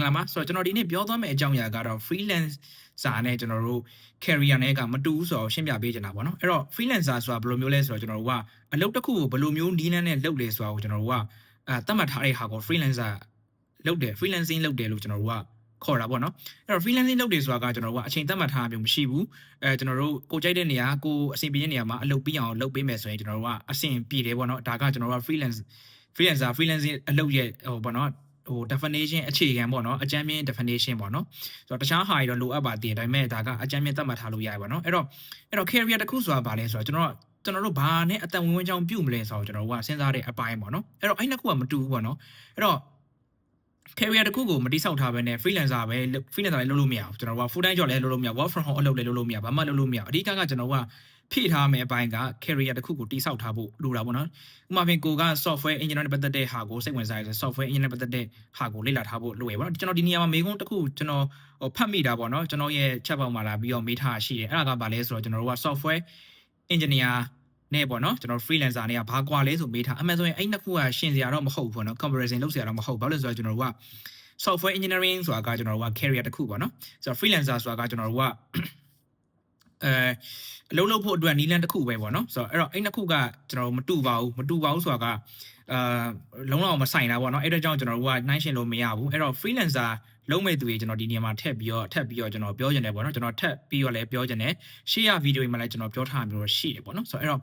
လာမှာဆိုတော့ကျွန်တော်ဒီနေ့ပြောသွားမယ့်အကြောင်းအရာကတော့ freelancer နဲ့ကျွန်တော်တို့ career နဲ့ကမတူဘူးဆိုတော့ရှင်းပြပေးချင်တာပေါ့နော်အဲ့တော့ freelancer ဆိုတာဘယ်လိုမျိုးလဲဆိုတော့ကျွန်တော်တို့ကအလုပ်တစ်ခုကိုဘယ်လိုမျိုးနီးလန်းနဲ့လုပ်လဲဆိုတာကိုကျွန်တော်တို့ကသတ်မှတ်ထားတဲ့ဟာကို freelancer လုပ်တယ် freelancing လုပ်တယ်လို့ကျွန်တော်တို့ကခေါ်တာပေါ့နော်အဲ့တော့ freelancing လုပ်တယ်ဆိုတာကကျွန်တော်တို့ကအချိန်သတ်မှတ်ထားမျိုးမရှိဘူးကျွန်တော်တို့ကိုကြိုက်တဲ့နေရာကိုအဆင်ပြေတဲ့နေရာမှာအလုပ်ပြီးအောင်လုပ်ပေးမယ်ဆိုရင်ကျွန်တော်တို့ကအဆင်ပြေတယ်ပေါ့နော်ဒါကကျွန်တော်တို့က freelancing အလုပ်ရဲ့ဟိုပေါ့နော်definition အခြေခံပေါ့နော်အကြမ်းမြင့် definition ပေါ့နော်ဆိုတော့တခြားဟာတွေတော့လိုအပ်ပါသေးတယ်ဒါပေမဲ့ဒါကအကြမ်းမြင့်သတ်မှတ်ထားလို့ရတယ်ပေါ့နော်အဲ့တော့ career တစ်ခုဆိုတာဘာလဲဆိုတော့ကျွန်တော်တို့ဘာနဲ့အတန်ဝင်ဝင်ကြောင်းပြုတ်မလဲဆိုတော့ကျွန်တော်တို့ကစဉ်းစားတဲ့အပိုင်းပေါ့နော်အဲ့တော့အဲ့နှစ်ခုကမတူဘူးပေါ့နော်အဲ့တော့ career တစ်ခုကိုမတိဆောက်ထားဘဲနဲ့ freelancer လည်းလုပ်လို့မရဘူးကျွန်တော်တို့က full time job လည်းလုပ်လို့မရ work from home အလုပ်လည်းလုပ်လို့မရဘာမှလုပ်လို့မရအဓိကကျွန်တော်တို့ကဖြည့်ထားမယ့်အပိုင်းက career တစ်ခုကိုတိဆောက်ထားဖို့လိုတာပေါ့နော်ဥပမာဖြင့်ကိုက software engineer နဲ့ပတ်သက်တဲ့ဟာကိုစိတ်ဝင်စားရဆို software engineer နဲ့ပတ်သက်တဲ့ဟာကိုလေ့လာထားဖို့လိုရပေါ့နော်ကျွန်တော်ဒီနေရာမှာမေးခွန်းတစ်ခုကျွန်တော်ဖတ်မိတာပေါ့နော်ကျွန်တော်ရဲ့ chat box မှာလာပြီးတော့မေးထားရှိတယ်အဲ့ဒါကဘာလဲဆိုတော့ကျွန်တော်တို့က software engineer နဲ့ပေါ့နော်ကျွန်တော် freelancer နဲ့ကဘာကွာလဲဆိုမေးထားအမှန်ဆိုရင်အဲ့နှစ်ခုကရှင်စရာတော့မဟုတ်ဘူးပေါ့နော် comparison လုပ်စရာတော့မဟုတ်ဘာလို့လဲဆိုတော့ကျွန်တော်တို့က software engineering ဆိုတာကကျွန်တော်တို့က career တစ်ခုပေါ့နော်ဆိုတော့ freelancer ဆိုတာကကျွန်တော်တို့ကအလုပ်လုပ်ဖို့အတွက်နီးလန်းတစ်ခုပဲပေါ့နော်ဆိုတော့အဲ့တော့အဲ့နှစ်ခုကကျွန်တော်တို့မတူပါဘူးဆိုတာကလုံးဝမဆိုင်တာပေါ့နော်အဲ့တော့ကြောင့်ကျွန်တော်တို့ကနှိုင်းရှင်လို့မရဘူးအဲ့တော့ freelancer လုံးမဲ့သူတွေကျွန်တော်ဒီနေရာမှာထပ်ပြီးတော့ကျွန်တော်ပြောချင်တယ်ပေါ့နော်ကျွန်တော်ထပ်ပြီးတော့လည်းပြောချင်တယ်ရှေ့ရဗီဒီယိုမှာလည်းကျွန်တော်ပြောထားမျိုးရှိတယ်ပေါ့နော်ဆိုတော့အဲ့တော့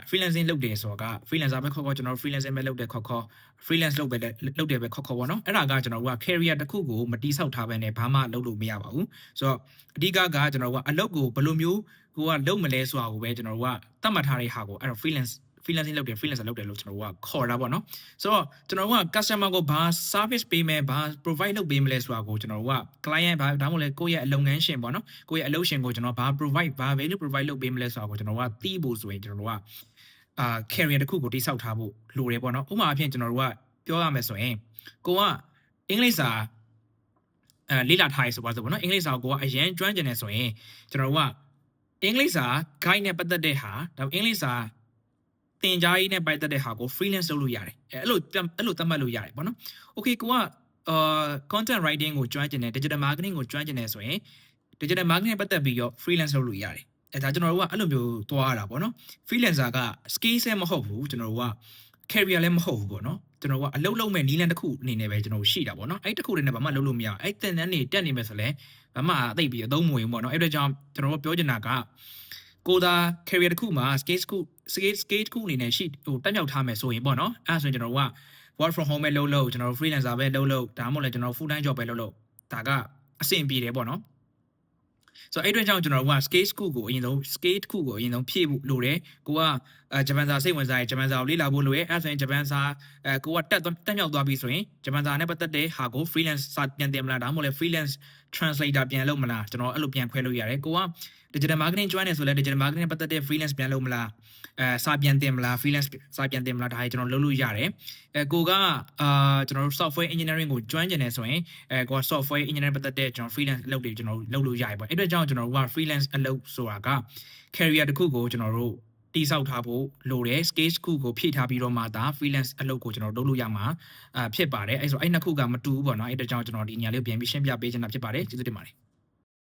freelancing လုပ်တယ်ဆိုတော့က freelancer ပဲခေါ်ကျွန်တော် freelancing ပဲလုပ်တယ်ခေါ် freelance လုပ်တယ်ပဲခေါ်ပေါ့နော်အဲ့ဒါကကျွန်တော်တို့က career တစ်ခုကိုမတိဆောက်ထားဘဲနဲ့ဘာမှလုပ်လို့မရပါဘူးဆိုတော့အဓိကကကျွန်တော်တို့ကအလုပ်ကိုဘယ်လိုမျိုးကိုကလုပ်မလဲဆိုတာကိုပဲကျွန်တော်တို့ကသတ်မှတ်ထားတဲ့ဟာကိုအဲ့တော့ freelancing လုပ်တယ် freelancer လုပ်တယ်လို့ကျွန်တော်တို့ကခေါ်တာပေါ့နော်ဆိုတော့ကျွန်တော်တို့က customer ကိုဘာ service ပေးမယ်ဘာ provide လုပ်ပေးမလဲဆိုတာကိုကျွန်တော်တို့က client ဘာဒါမှမဟုတ်လေကိုယ့်ရဲ့အလုပ်ငန်းရှင်ပေါ့နော်ကိုယ့်ရဲ့အလုပ်ရှင်ကိုကျွန်တော်ဘာ value provide လုပ်ပေးမလဲဆိုတာကိုကျွန်တော်တို့ကသိဖို့ဆိုရင်ကျွန်တော်တို့ကcareer တစ်ခုကိုတိဆောက်ထားဖို့လိုတယ်ပေါ့နော်ဥပမာအဖြစ်ကျွန်တော်တို့ကပြောရမယ်ဆိုရင်ကိုကအင်္ဂလိပ်စာလေ့လာထားရဆိုပါစို့ပေါ့နော်အင်္ဂလိပ်စာကိုကအရန်ကျွမ်းကျင်နေဆိုရင်ကျွန်တော်တို့ကအင်္ဂလိပ်စာ guide နဲ့ပတ်သက်တဲ့ဟာဒါအင်္ဂလိပ်စာသင်ကြားရေးနဲ့ပတ်သက်တဲ့ဟာကို freelance လုပ်လို့ရတယ်အဲ့လိုသတ်မှတ်လို့ရတယ်ပေါ့နော် okay ကိုကcontent writing ကိုကျွမ်းကျင်တယ် digital marketing ကိုကျွမ်းကျင်တယ်ဆိုရင် digital marketing နဲ့ပတ်သက်ပြီးတော့ freelance လုပ်လို့ရတယ်ဒါကျွန်တော်တို့ကအဲ့လိုမျိုးသွားရတာပေါ့နော် freelancer က skill set မဟုတ်ဘူးကျွန်တော်တို့က career လည်းမဟုတ်ဘူးပေါ့နော်ကျွန်တော်ကအလုပ်လုပ်မဲ့နီးလန်းတစ်ခုအနေနဲ့ပဲကျွန်တော်ရှိတာပေါ့နော်အဲ့တစ်ခုတည်းနဲ့ဘာမှလုပ်လို့မရအဲ့တင်တန်းနေတက်နေမယ်ဆိုလဲဘာမှအသိပြီးအသုံးမဝင်ဘူးပေါ့နော်အဲ့အတွက်ကြောင့်ကျွန်တော်တို့ပြောချင်တာကကိုသာ career တစ်ခုမှာ scale တစ်ခုအနေနဲ့ရှိတက်မြောက်ထားမယ်ဆိုရင်ပေါ့နော်အဲ့ဆိုရင်ကျွန်တော်တို့က work from home ပဲလုပ်ကျွန်တော်တို့ freelancer ပဲလုပ်ဒါမှမဟုတ်လဲကျွန်တော် full time job ပဲလုပ်ဒါကအဆင်ပြေတယ်ပေါ့နော်ဆိုတော့အဲ့အတွက်ကြောင့်ကျွန်တော်တို့က scale တစ်ခုကိုအရင်ဆုံးဖြည့်ဖို့လိုတယ်ကိုကဂျပန်စာစိတ်ဝင်စားရင်ဂျပန်စာကိုလေ့လာဖို့လိုရဲအဲ့ဆိုရင်ဂျပန်စာကိုကတက်မြောက်သွားပြီဆိုရင်ဂျပန်စာနဲ့ပတ်သက်တဲ့ဟာကို freelance စာပြန်တင်မလားဒါမှမဟုတ်လဲ freelance translator ပြန်လုပ်မလားကျွန်တော်အဲ့လိုပြန်ခွဲလို့ရတယ်ကိုက digital marketing ကျွမ်းနေဆိုလဲ digital marketing နဲ့ပတ်သက်တဲ့ freelance ပြန်လုပ်မလားစာပြန်တင်မလား freelance စာပြန်တင်မလားဒါကြီးကျွန်တော်လုပ်လို့ရတယ်ကိုကကျွန်တော်တို့ software engineering ကိုကျွမ်းကျင်နေဆိုရင်ကိုက software engineering ပတ်သက်တဲ့ကျွန်တော် freelance အလုပ်တွေကျွန်တော်လုပ်လို့ရတယ်ပေါ့အဲ့အတွက်ကြောင့်ကျွန်တော်တို့က freelance အလုပ်ဆိုတာက career တစ်ခုကိုကျွန်တော်တို့တိဆောက်ထားဖို့လိုတယ် scale တစ်ခုကိုဖြည့်ထားပြီးတော့မှဒါ freelance အလုပ်ကိုကျွန်တော်လုပ်လို့ရမှာဖြစ်ပါတယ်အဲ့ဆိုအဲ့နှစ်ခုကမတူဘူးပေါ့နော်အဲ့အတွက်ကြောင့်ကျွန်တော်ဒီနေရာလေးကိုပြန်ပြီးရှင်းပြပေးချင်တာဖြစ်ပါတယ်ကျေးဇူးတင်ပါတယ်